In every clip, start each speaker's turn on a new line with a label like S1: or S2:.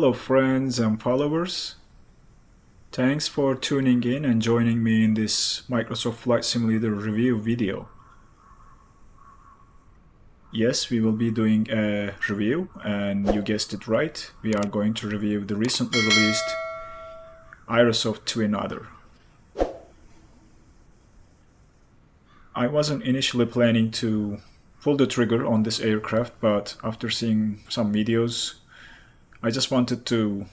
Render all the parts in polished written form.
S1: Hello friends and followers. Thanks for tuning in and joining me in this Microsoft Flight Simulator review video. Yes, we will be doing a review, and you guessed it right. We are going to review the recently released Aerosoft Twin Otter. I wasn't initially planning to pull the trigger on this aircraft, but after seeing some videos, I just wanted to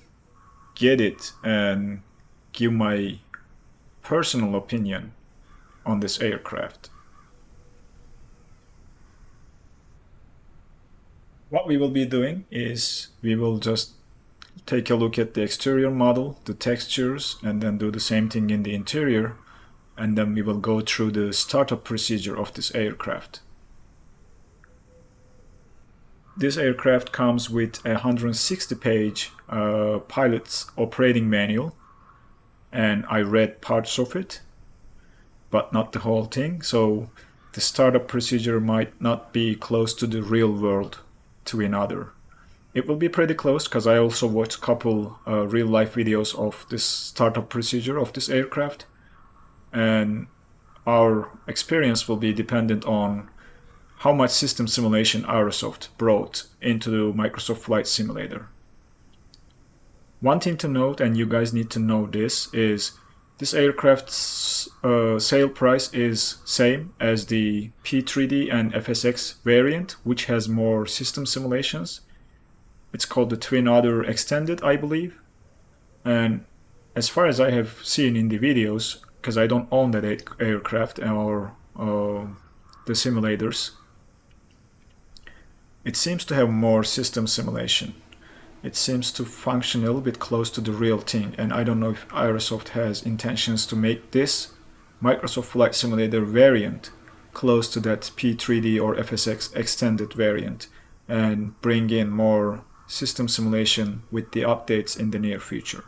S1: get it and give my personal opinion on this aircraft. What we will be doing is we will just take a look at the exterior model, the textures, and then do the same thing in the interior, and then we will go through the startup procedure of this aircraft. This aircraft comes with a 160-page pilot's operating manual, and I read parts of it, but not the whole thing, so the startup procedure might not be close to the real world Twin Otter. It will be pretty close because I also watched a couple real-life videos of this startup procedure of this aircraft, and our experience will be dependent on how much system simulation Aerosoft brought into the Microsoft Flight Simulator. One thing to note, and you guys need to know this, is this aircraft's sale price is same as the P3D and FSX variant, which has more system simulations. It's called the Twin Otter Extended, I believe. And as far as I have seen in the videos, because I don't own that aircraft or the simulators, it seems to have more system simulation. It seems to function a little bit close to the real thing, and I don't know if Aerosoft has intentions to make this Microsoft Flight Simulator variant close to that P3D or FSX extended variant and bring in more system simulation with the updates in the near future.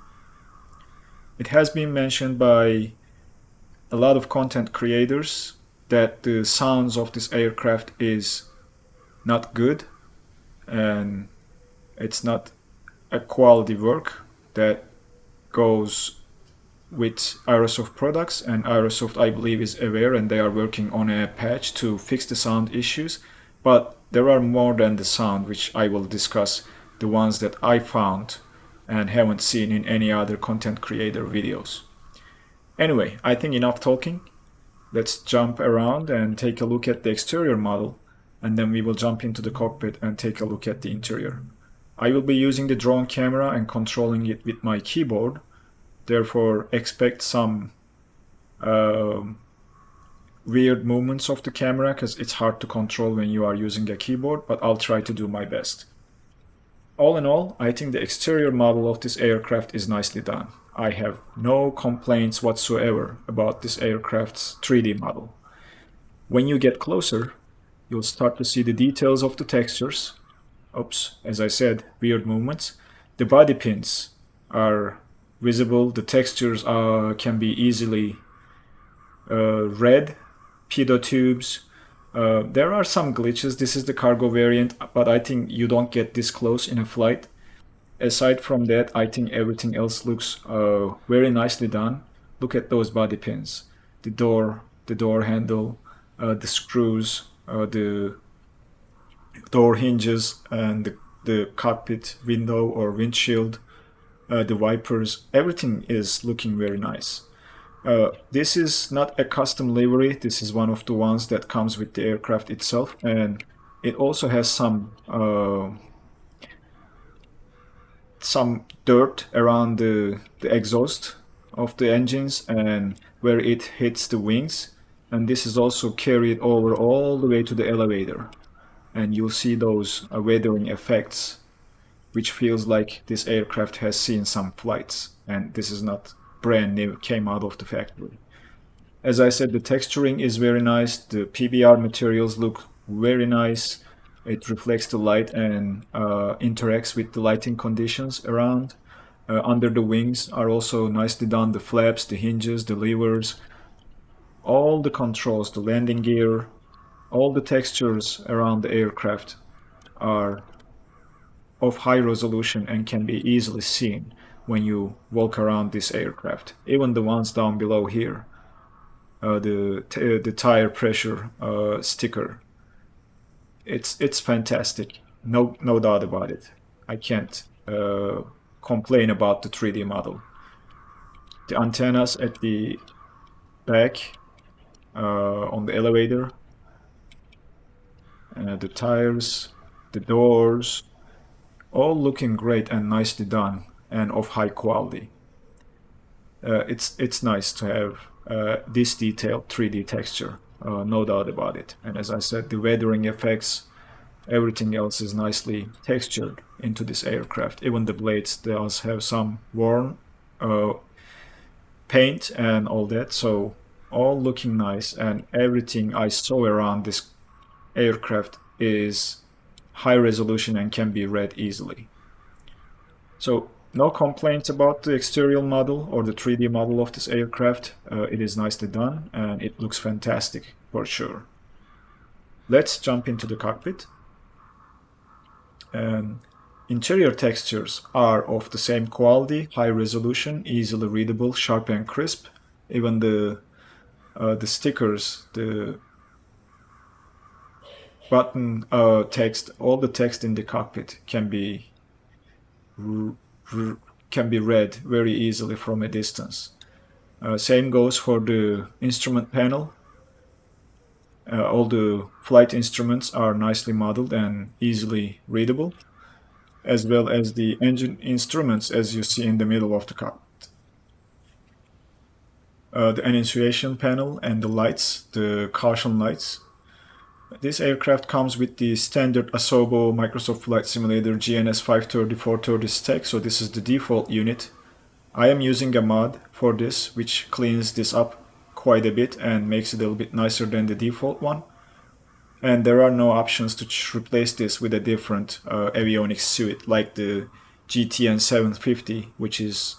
S1: It has been mentioned by a lot of content creators that the sounds of this aircraft is not good, and it's not a quality work that goes with Aerosoft products, and Aerosoft, I believe, is aware and they are working on a patch to fix the sound issues. But there are more than the sound, which I will discuss, the ones that I found and haven't seen in any other content creator videos. Anyway, I think enough talking. Let's jump around and take a look at the exterior model, and then we will jump into the cockpit and take a look at the interior. I will be using the drone camera and controlling it with my keyboard, therefore expect some weird movements of the camera because it's hard to control when you are using a keyboard, but I'll try to do my best. All in all, I think the exterior model of this aircraft is nicely done. I have no complaints whatsoever about this aircraft's 3D model. When you get closer, you'll start to see the details of the textures. Oops, as I said, weird movements. The body pins are visible. The textures can be easily read. Pitot tubes. There are some glitches. This is the cargo variant, but I think you don't get this close in a flight. Aside from that, I think everything else looks very nicely done. Look at those body pins. The door handle, the screws, the door hinges, and the cockpit window or windshield, the wipers, everything is looking very nice. This is not a custom livery. This is one of the ones that comes with the aircraft itself, and it also has some dirt around the exhaust of the engines and where it hits the wings, and this is also carried over all the way to the elevator, and you'll see those weathering effects, which feels like this aircraft has seen some flights, and this is not brand new, came out of the factory. As I said, the texturing is very nice. The PBR materials look very nice. It reflects the light and interacts with the lighting conditions around. Under the wings are also nicely done. The flaps, the hinges, the levers, all the controls, the landing gear, all the textures around the aircraft are of high resolution and can be easily seen when you walk around this aircraft. Even the ones down below here, the tire pressure sticker, it's fantastic. No doubt about it. I can't complain about the 3D model. The antennas at the back on the elevator, the tires, the doors, all looking great and nicely done and of high quality. It's nice to have this detailed 3D texture, no doubt about it. And as I said, the weathering effects, everything else is nicely textured into this aircraft. Even the blades does have some worn paint and all that, so all looking nice, and everything I saw around this aircraft is high resolution and can be read easily. So no complaints about the exterior model or the 3D model of this aircraft. It is nicely done and it looks fantastic for sure. Let's jump into the cockpit. Interior textures are of the same quality, high resolution, easily readable, sharp and crisp. Even the stickers, the button text, all the text in the cockpit can be read very easily from a distance. Same goes for the instrument panel. All the flight instruments are nicely modeled and easily readable, as well as the engine instruments, as you see in the middle of the cockpit. The annunciation panel and the lights, the caution lights. This aircraft comes with the standard Asobo Microsoft Flight Simulator GNS 530-430 stack, so this is the default unit. I am using a mod for this, which cleans this up quite a bit and makes it a little bit nicer than the default one. And there are no options to replace this with a different avionics suite like the GTN 750, which is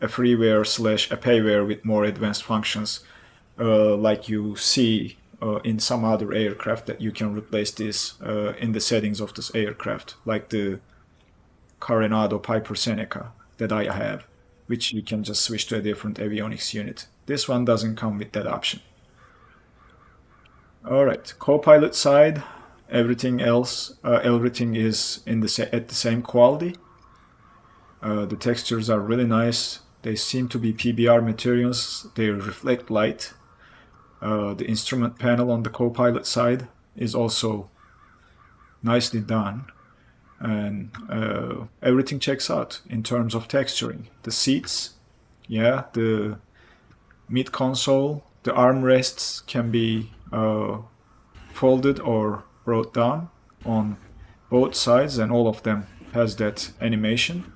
S1: a freeware / a payware with more advanced functions, like you see in some other aircraft, that you can replace this in the settings of this aircraft, like the Coronado Piper Seneca that I have, which you can just switch to a different avionics unit. This one doesn't come with that option. Alright, co-pilot side, everything else, everything is at the same quality. The textures are really nice. They seem to be PBR materials. They reflect light. The instrument panel on the co-pilot side is also nicely done, and everything checks out in terms of texturing. The seats, yeah, the mid console, the armrests can be folded or brought down on both sides, and all of them has that animation.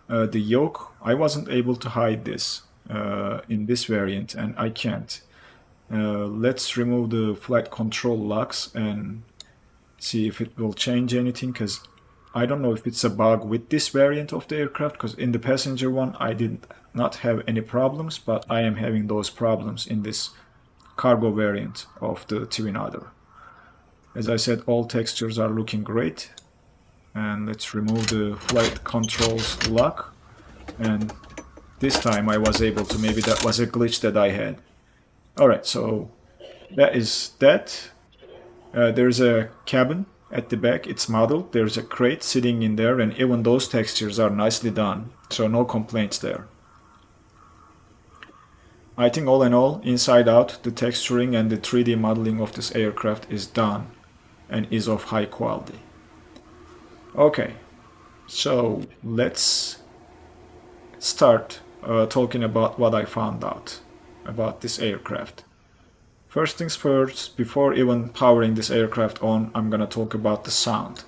S1: The yoke, I wasn't able to hide this in this variant, and I can't. Let's remove the flight control locks and see if it will change anything, because I don't know if it's a bug with this variant of the aircraft, because in the passenger one I did not have any problems, but I am having those problems in this cargo variant of the Twin Otter. As I said, all textures are looking great. And let's remove the flight controls lock, and this time I was able to. Maybe that was a glitch that I had. Alright, so that is that. There's a cabin at the back, it's modeled, there's a crate sitting in there, and even those textures are nicely done, so no complaints there. I think all in all, inside out, the texturing and the 3D modeling of this aircraft is done and is of high quality. Okay, so let's start talking about what I found out about this aircraft. First things first, before even powering this aircraft on, I'm gonna talk about the sound.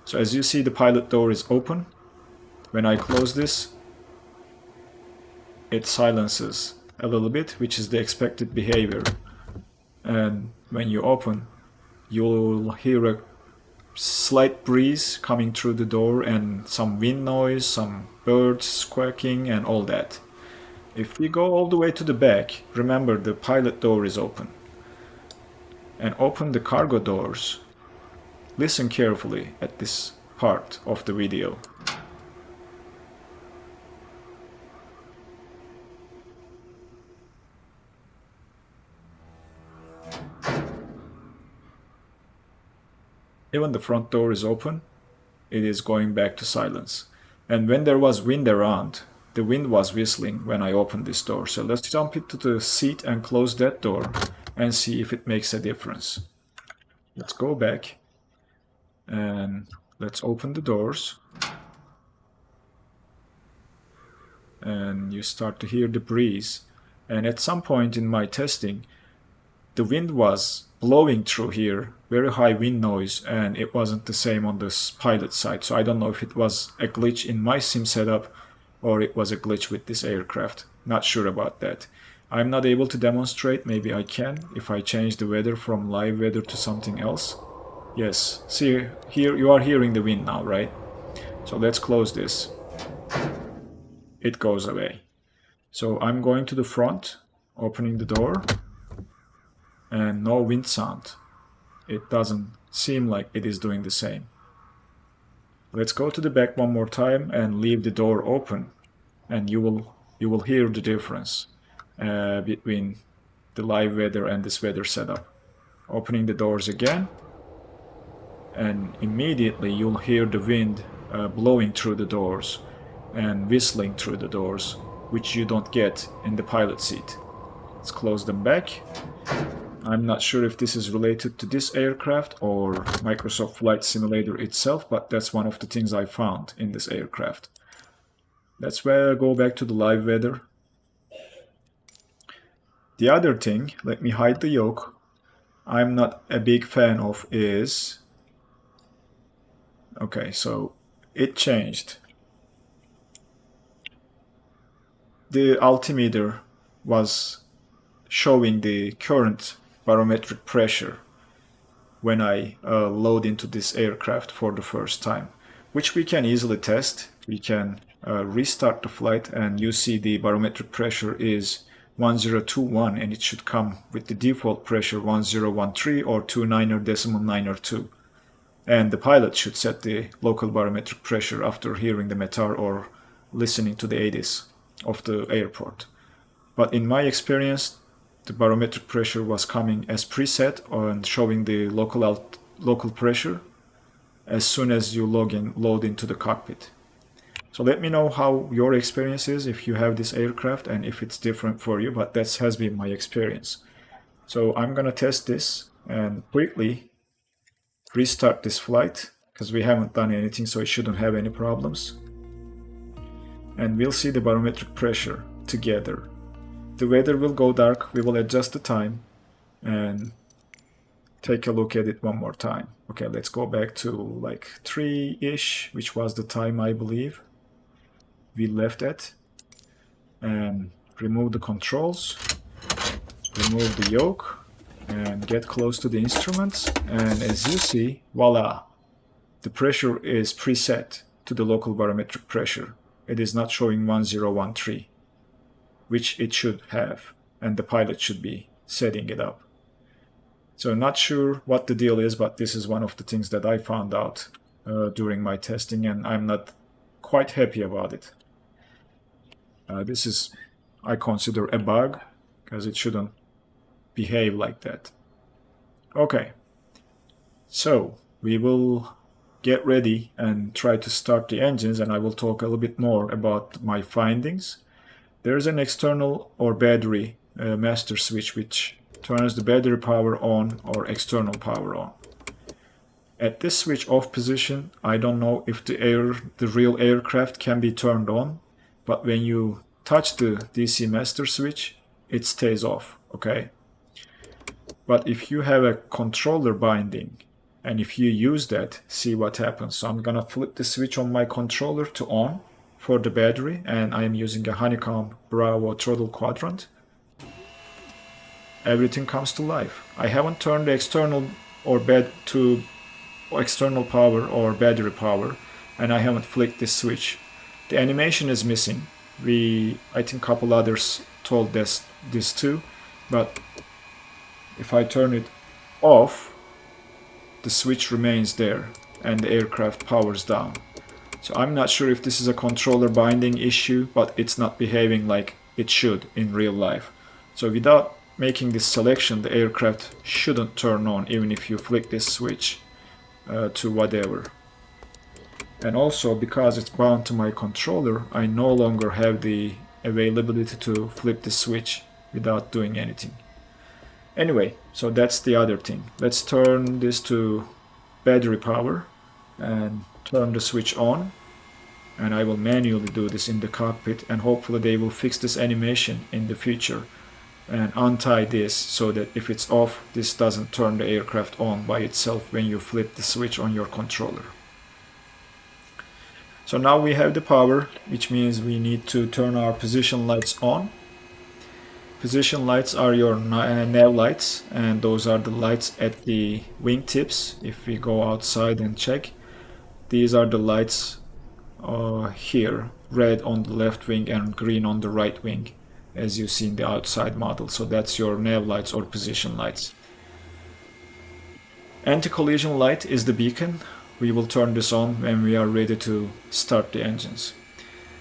S1: So as you see, the pilot door is open. When I close this, it silences a little bit, which is the expected behavior. And when you open, you'll hear a slight breeze coming through the door and some wind noise, some birds squawking and all that. If we go all the way to the back, remember the pilot door is open. And open the cargo doors. Listen carefully at this part of the video. Even the front door is open, it is going back to silence. And when there was wind around, the wind was whistling when I opened this door. So let's jump into the seat and close that door and see if it makes a difference. Let's go back and let's open the doors. And you start to hear the breeze. And at some point in my testing, the wind was blowing through here, very high wind noise, and it wasn't the same on the pilot side. So I don't know if it was a glitch in my sim setup or it was a glitch with this aircraft. Not sure about that. I'm not able to demonstrate. Maybe I can if I change the weather from live weather to something else. Yes, see here you are hearing the wind now, right? So let's close this. It goes away. So I'm going to the front, opening the door, and no wind sound. It doesn't seem like it is doing the same. Let's go to the back one more time and leave the door open, and you will hear the difference between the live weather and this weather setup. Opening the doors again, and immediately you'll hear the wind blowing through the doors and whistling through the doors, which you don't get in the pilot seat. Let's close them back. I'm not sure if this is related to this aircraft or Microsoft Flight Simulator itself, but that's one of the things I found in this aircraft. Let's go back to the live weather. The other thing, let me hide the yoke, I'm not a big fan of is... Okay, so it changed. The altimeter was showing the current barometric pressure when I load into this aircraft for the first time, which we can easily test. We can restart the flight and you see the barometric pressure is 1021 and it should come with the default pressure 1013 or 29.902. And the pilot should set the local barometric pressure after hearing the METAR or listening to the ADIS of the airport. But in my experience, the barometric pressure was coming as preset and showing the local pressure as soon as you load into the cockpit. So let me know how your experience is if you have this aircraft and if it's different for you, but that has been my experience. So I'm gonna test this and quickly restart this flight because we haven't done anything, so it shouldn't have any problems. And we'll see the barometric pressure together. The weather will go dark, we will adjust the time and take a look at it one more time. Okay, let's go back to like 3-ish, which was the time I believe we left at. And remove the controls, remove the yoke, and get close to the instruments. And as you see, voila, the pressure is preset to the local barometric pressure. It is not showing 1013, which it should have, and the pilot should be setting it up. So not sure what the deal is, but this is one of the things that I found out during my testing, and I'm not quite happy about it. This is, I consider, a bug, because it shouldn't behave like that. Okay, so we will get ready and try to start the engines, and I will talk a little bit more about my findings. There's an external or battery master switch which turns the battery power on or external power on. At this switch off position, I don't know if the real aircraft can be turned on, but when you touch the DC master switch, it stays off, okay? But if you have a controller binding and if you use that, see what happens. So I'm gonna flip the switch on my controller to on for the battery, and I am using a Honeycomb Bravo throttle quadrant. Everything comes to life. I haven't turned the external or external power or battery power, and I haven't flicked this switch. The animation is missing. I think a couple others told this too, but if I turn it off, the switch remains there. and the aircraft powers down. So I'm not sure if this is a controller binding issue, but it's not behaving like it should in real life. So without making this selection, the aircraft shouldn't turn on even if you flick this switch to whatever. And also, because it's bound to my controller, I no longer have the availability to flip the switch without doing anything. Anyway, so that's the other thing. Let's turn this to battery power and turn the switch on. And I will manually do this in the cockpit, and hopefully they will fix this animation in the future and untie this so that if it's off, this doesn't turn the aircraft on by itself when you flip the switch on your controller. So now we have the power, which means we need to turn our position lights on. Position lights are your nav lights, and those are the lights at the wingtips. If we go outside and check, these are the lights here, red on the left wing and green on the right wing, as you see in the outside model. So that's your nav lights or position lights. Anti-collision light is the beacon. We will turn this on when we are ready to start the engines.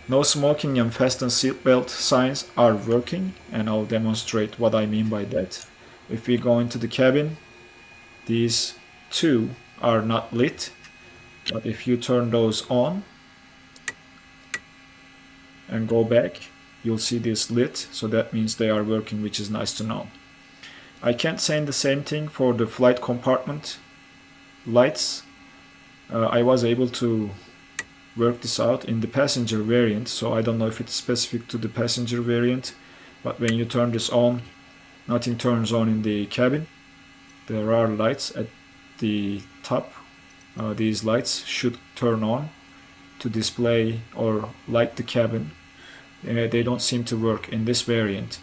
S1: No smoking and fasten seatbelt signs are working, and I'll demonstrate what I mean by that. If we go into the cabin, these two are not lit, but if you turn those on and go back, you'll see this lit, so that means they are working, which is nice to know. I can't say the same thing for the flight compartment lights. I was able to work this out in the passenger variant, so I don't know if it's specific to the passenger variant, but when you turn this on, nothing turns on in the cabin. There are lights at the top. These lights should turn on to display or light the cabin. They don't seem to work in this variant,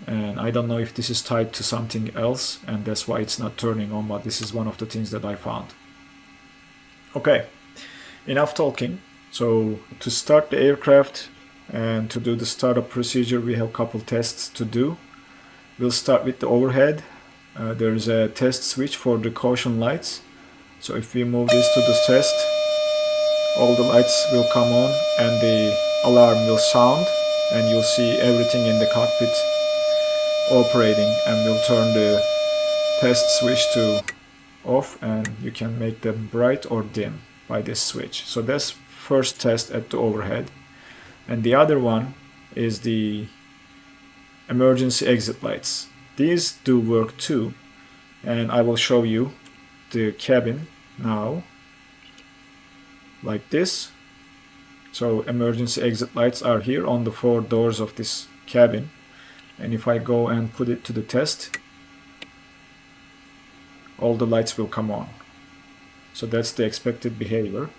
S1: and I don't know if this is tied to something else and that's why it's not turning on, but this is one of the things that I found. Okay, enough talking. So to start the aircraft and to do the startup procedure, we have a couple tests to do. We'll start with the overhead. There's a test switch for the caution lights. So if we move this to the test, all the lights will come on and the alarm will sound, and you'll see everything in the cockpit operating, and we'll turn the test switch to off, and you can make them bright or dim by this switch. So that's first test at the overhead. And the other one is the emergency exit lights. These do work too, and I will show you the cabin now like this. So emergency exit lights are here on the 4 doors of this cabin, and if I go and put it to the test, all the lights will come on. So that's the expected behavior,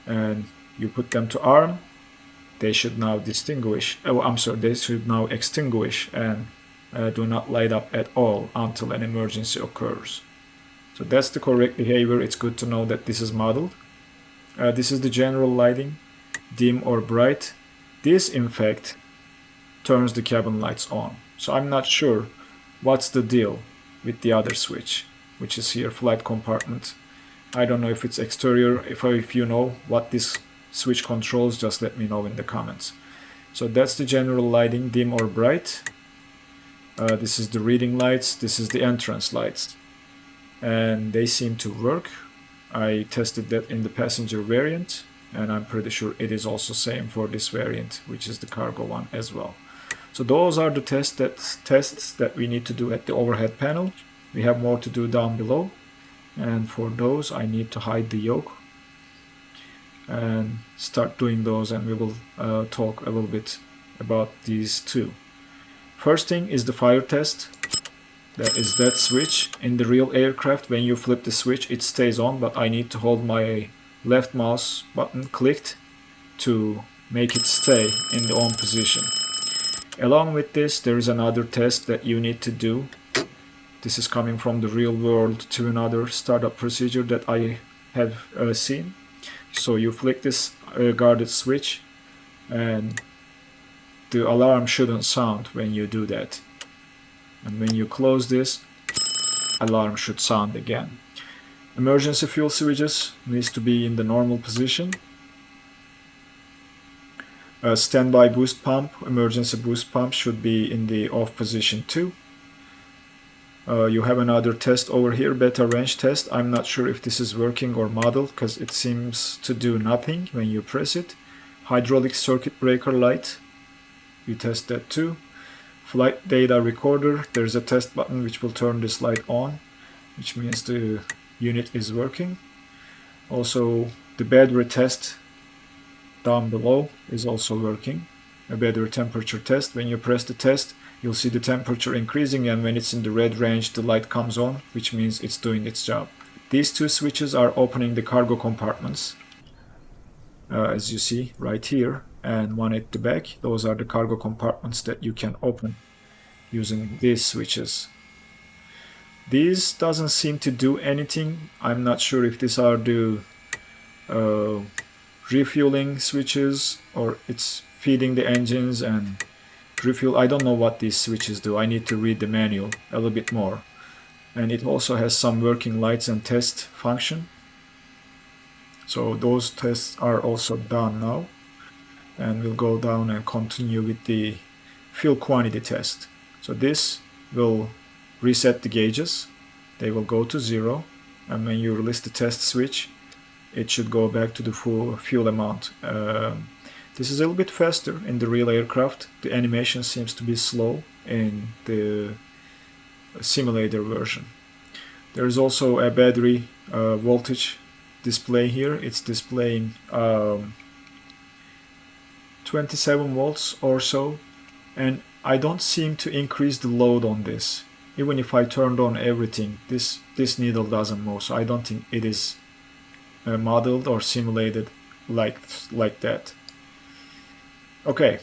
S1: and you put them to arm, they should now distinguish, they should now extinguish and do not light up at all until an emergency occurs. So that's the correct behavior. It's good to know that this is modeled. This is the general lighting, dim or bright. This in fact turns the cabin lights on. So I'm not sure what's the deal with the other switch, which is here, flight compartment. I don't know if it's exterior. If you know what this switch controls, just let me know in the comments. So that's the general lighting, dim or bright. This is the reading lights, this is the entrance lights, and they seem to work. I tested that in the passenger variant, and I'm pretty sure it is also same for this variant, which is the cargo one as well. So those are the tests that we need to do at the overhead panel. We have more to do down below, and for those I need to hide the yoke and start doing those, and we will talk a little bit about these two. First thing is the fire test. That is that switch. In the real aircraft, when you flip the switch, it stays on, but I need to hold my left mouse button clicked to make it stay in the on position. Along with this, there is another test that you need to do. This is coming from the real world to another startup procedure that I have seen. So you flick this guarded switch, and the alarm shouldn't sound when you do that. And when you close this, alarm should sound again. Emergency fuel switches needs to be in the normal position. Standby boost pump, emergency boost pump should be in the off position too. You have another test over here, beta range test. I'm not sure if this is working or model because it seems to do nothing when you press it. Hydraulic circuit breaker light, you test that too. Flight data recorder, there's a test button which will turn this light on, which means the unit is working. Also the battery test down below is also working. A battery temperature test. When you press the test, you'll see the temperature increasing, and when it's in the red range the light comes on, which means it's doing its job. These two switches are opening the cargo compartments, as you see right here, and one at the back. Those are the cargo compartments that you can open using these switches. These doesn't seem to do anything. I'm not sure if these are the refueling switches or it's feeding the engines and refuel. I don't know what these switches do. I need to read the manual a little bit more. And it also has some working lights and test function. So those tests are also done now. And we'll go down and continue with the fuel quantity test. So this will reset the gauges. They will go to 0. And when you release the test switch, it should go back to the full fuel amount. This is a little bit faster in the real aircraft. The animation seems to be slow in the simulator version. There is also a battery voltage display here. It's displaying 27 volts or so, and I don't seem to increase the load on this. Even if I turned on everything, this needle doesn't move, so I don't think it is modeled or simulated like that. Okay,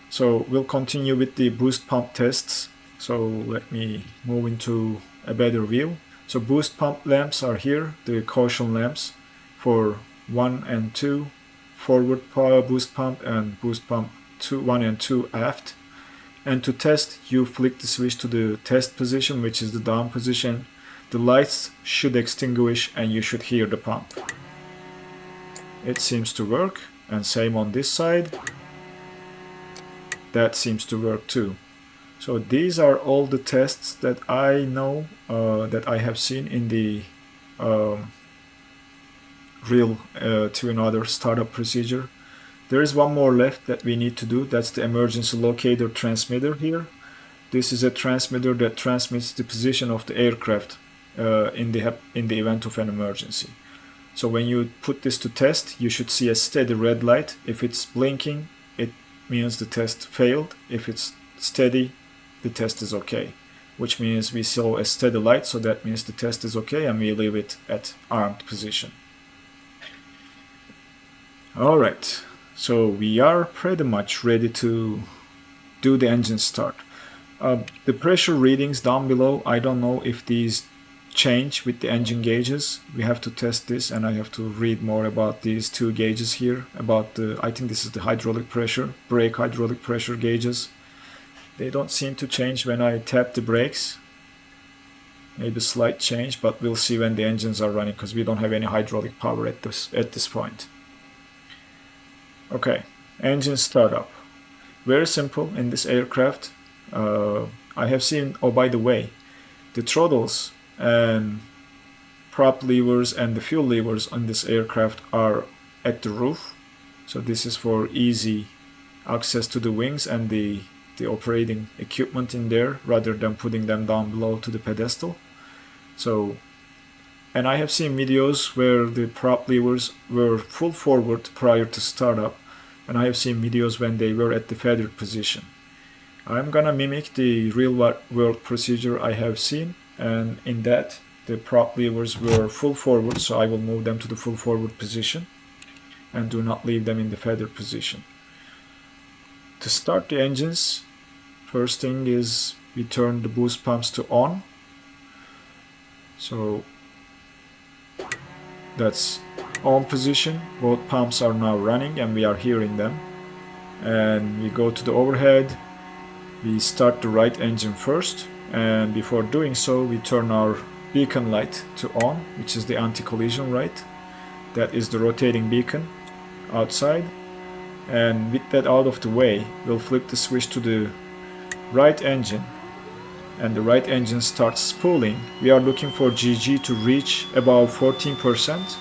S1: so we'll continue with the boost pump tests. So let me move into a better view. So boost pump lamps are here, the caution lamps for 1 and 2 forward power boost pump and boost pump 1 and 2 aft. And to test, you flick the switch to the test position, which is the down position. The lights should extinguish and you should hear the pump. It seems to work, and same on this side. That seems to work too. So these are all the tests that I know, that I have seen in the real Twin Otter startup procedure. There is one more left that we need to do. That's the emergency locator transmitter here. This is a transmitter that transmits the position of the aircraft in the event of an emergency. So when you put this to test, you should see a steady red light. If it's blinking, it means the test failed. If it's steady, the test is okay, which means we saw a steady light, so that means the test is okay, and we leave it at armed position. Alright, so we are pretty much ready to do the engine start. The pressure readings down below, I don't know if these change with the engine gauges. We have to test this, and I have to read more about these two gauges here, about the, I think this is the hydraulic pressure, brake hydraulic pressure gauges. They don't seem to change when I tap the brakes. Maybe slight change, but we'll see when the engines are running, because we don't have any hydraulic power at this point. Okay, engine startup. Very simple in this aircraft. I have seen, oh by the way, the throttles and prop levers and the fuel levers on this aircraft are at the roof. So this is for easy access to the wings and the operating equipment in there, rather than putting them down below to the pedestal. So, and I have seen videos where the prop levers were full forward prior to startup, and I have seen videos when they were at the feathered position. I'm gonna mimic the real world procedure I have seen, and in that the prop levers were full forward, so I will move them to the full forward position and do not leave them in the feathered position. To start the engines, first thing is we turn the boost pumps to on. So that's on position. Both pumps are now running and we are hearing them. And we go to the overhead. We start the right engine first, and before doing so we turn our beacon light to on, which is the anti-collision light. That is the rotating beacon outside. And with that out of the way, we'll flip the switch to the right engine, and the right engine starts spooling. We are looking for GG to reach about 14%.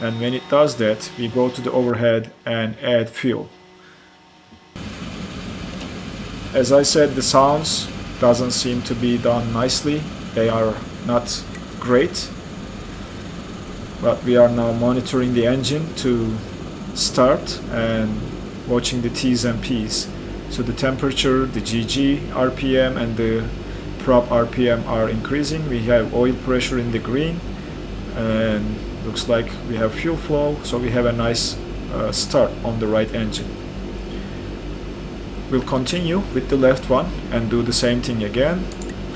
S1: And when it does that, we go to the overhead and add fuel. As I said, the sounds doesn't seem to be done nicely. They are not great. But we are now monitoring the engine to start and watching the T's and P's. So the temperature, the GG RPM and the prop RPM are increasing. We have oil pressure in the green, and looks like we have fuel flow, so we have a nice start on the right engine. We'll continue with the left one and do the same thing again.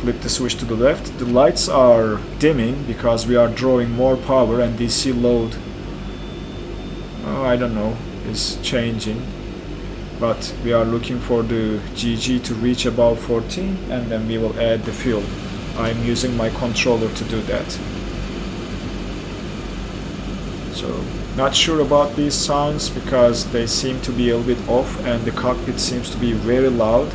S1: Flip the switch to the left. The lights are dimming because we are drawing more power, and DC load, I don't know, is changing. But we are looking for the GG to reach about 14, and then we will add the fuel. I'm using my controller to do that. So not sure about these sounds because they seem to be a little bit off, and the cockpit seems to be very loud.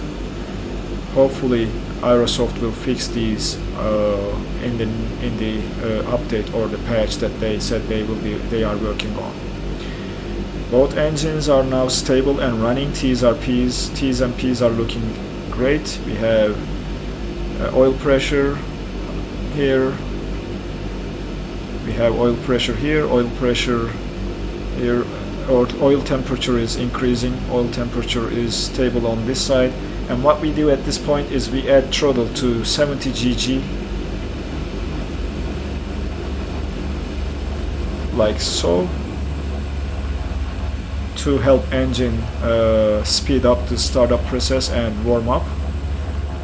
S1: Hopefully Aerosoft will fix these in the update or the patch that they said they are working on. Both engines are now stable and running. T's and P's are looking great. We have oil pressure here. We have oil pressure here, oil pressure here, or oil temperature is increasing, oil temperature is stable on this side. And what we do at this point is we add throttle to 70 GG, like so, to help engine speed up the startup process and warm up.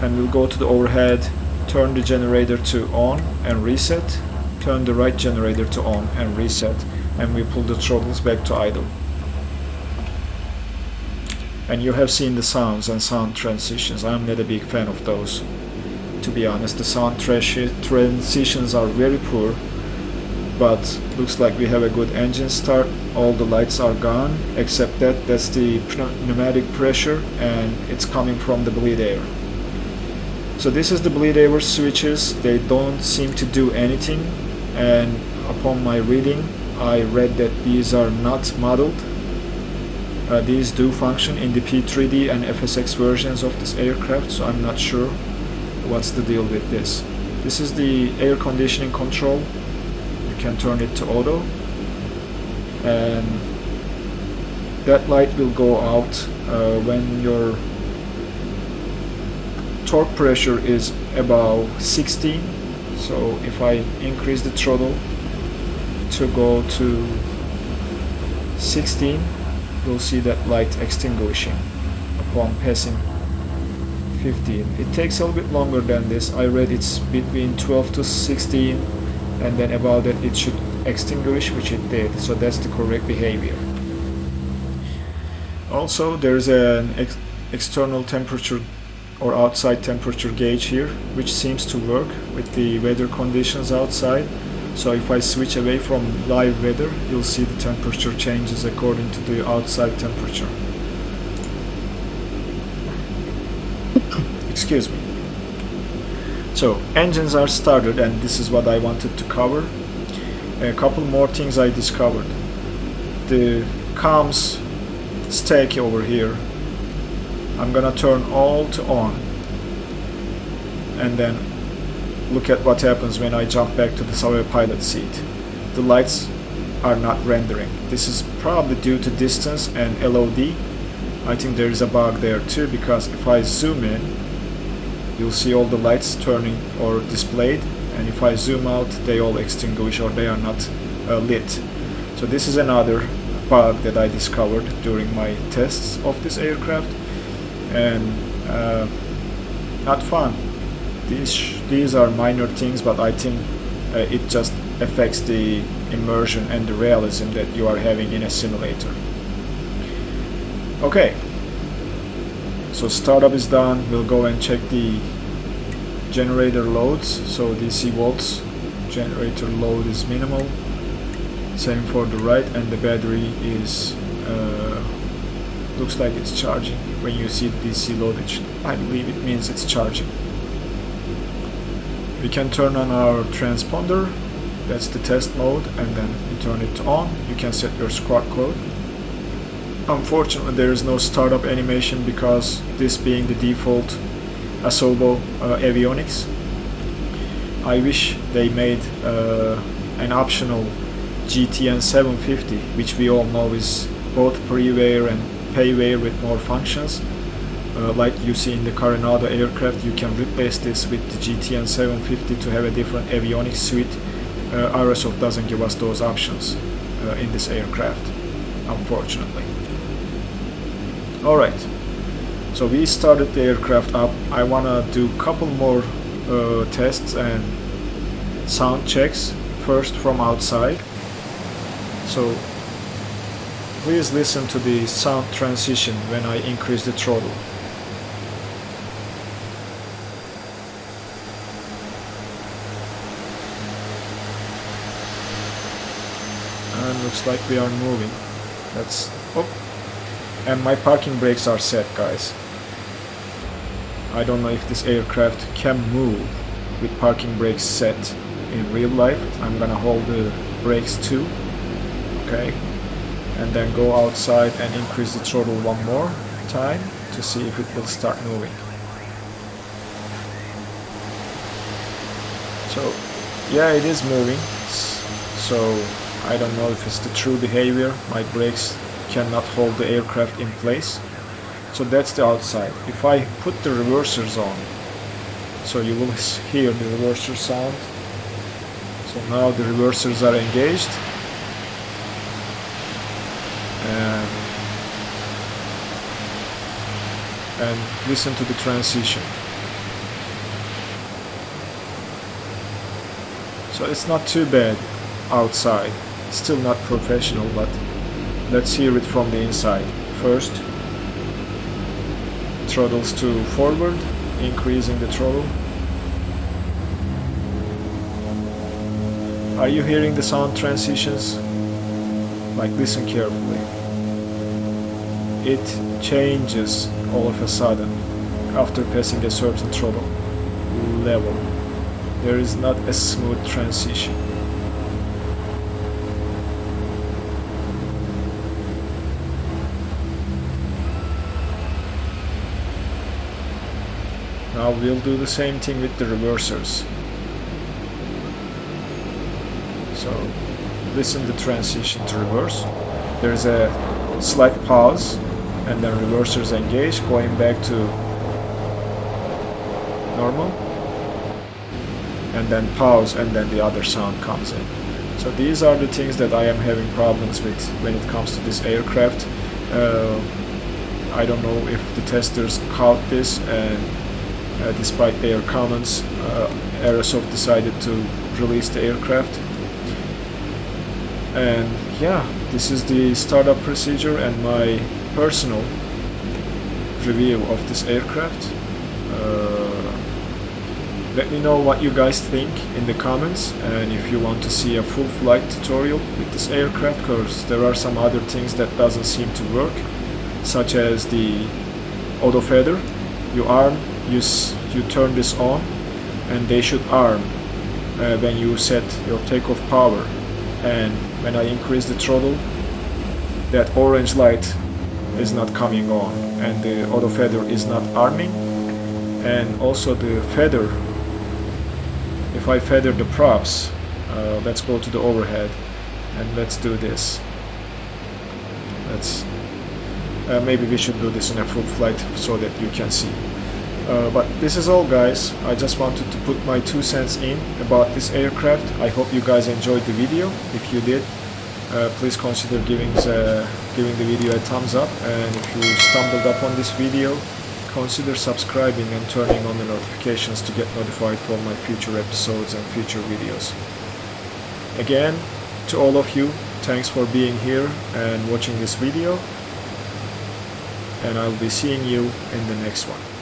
S1: And we'll go to the overhead, turn the generator to on and reset, turn the right generator to on and reset, and we pull the throttles back to idle. And you have seen the sounds and sound transitions. I'm not a big fan of those, to be honest. The sound transitions are very poor, but looks like we have a good engine start. All the lights are gone except that's the pneumatic pressure, and it's coming from the bleed air. So this is the bleed air switches. They don't seem to do anything, and upon my reading I read that these are not modeled. These do function in the P3D and FSX versions of this aircraft, so I'm not sure what's the deal with this. This is the air conditioning control. You can turn it to auto, and that light will go out when your torque pressure is about 16. So if I increase the throttle to go to 16, you'll see that light extinguishing upon passing 15. It takes a little bit longer than this. I read it's between 12 to 16, and then about that it should extinguish, which it did, so that's the correct behavior. Also, there's an external temperature or outside temperature gauge here, which seems to work with the weather conditions outside. So if I switch away from live weather, you'll see the temperature changes according to the outside temperature. Excuse me. So engines are started, and this is what I wanted to cover. A couple more things I discovered. The comms stack over here, I'm gonna turn all to on, and then look at what happens when I jump back to the Savoy pilot seat. The lights are not rendering. This is probably due to distance and LOD. I think there is a bug there too, because if I zoom in, you'll see all the lights turning or displayed, and if I zoom out, they all extinguish or they are not lit. So this is another bug that I discovered during my tests of this aircraft, and not fun. These are minor things, but I think it just affects the immersion and the realism that you are having in a simulator. Okay, so startup is done. We'll go and check the generator loads, so DC volts, generator load is minimal. Same for the right, and the battery is looks like it's charging. When you see DC loadage, I believe it means it's charging. We can turn on our transponder, that's the test mode, and then you turn it on. You can set your squad code. Unfortunately, there is no startup animation because this being the default Asobo Avionics. I wish they made an optional GTN 750, which we all know is both freeware and payware with more functions. Like you see in the Coronado aircraft, you can replace this with the GTN 750 to have a different avionics suite. Aerosoft doesn't give us those options in this aircraft, unfortunately. Alright, so we started the aircraft up. I wanna do a couple more tests and sound checks, first from outside. So please listen to the sound transition when I increase the throttle. And looks like we are moving. That's and my parking brakes are set, guys. I don't know if this aircraft can move with parking brakes set in real life. I'm gonna hold the brakes too, okay, and then go outside and increase the throttle one more time to see if it will start moving. So yeah, it is moving. So I don't know if it's the true behavior. My brakes cannot hold the aircraft in place. So that's the outside. If I put the reversers on, so you will hear the reverser sound. So now the reversers are engaged, and listen to the transition. So it's not too bad outside. Still not professional, but let's hear it from the inside. First, throttles to forward, increasing the throttle. Are you hearing the sound transitions? Like, listen carefully. It changes all of a sudden after passing a certain throttle level. There is not a smooth transition. Now we'll do the same thing with the reversers. So listen the transition to reverse. There's a slight pause and then reversers engage, going back to normal, and then pause, and then the other sound comes in. So these are the things that I am having problems with when it comes to this aircraft. I don't know if the testers caught this, and despite their comments, Aerosoft decided to release the aircraft. And yeah, this is the startup procedure and my personal review of this aircraft. Let me know what you guys think in the comments, and if you want to see a full flight tutorial with this aircraft, because there are some other things that doesn't seem to work, such as the auto feather. You turn this on, and they should arm when you set your takeoff power, and when I increase the throttle, that orange light is not coming on, and the auto feather is not arming. And also the feather, if I feather the props, let's go to the overhead and let's do this. Maybe we should do this in a full flight so that you can see. But this is all, guys. I just wanted to put my 2 cents in about this aircraft. I hope you guys enjoyed the video. If you did, please consider giving the video a thumbs up, and if you stumbled upon this video, consider subscribing and turning on the notifications to get notified for my future episodes and future videos. Again, to all of you, thanks for being here and watching this video, and I'll be seeing you in the next one.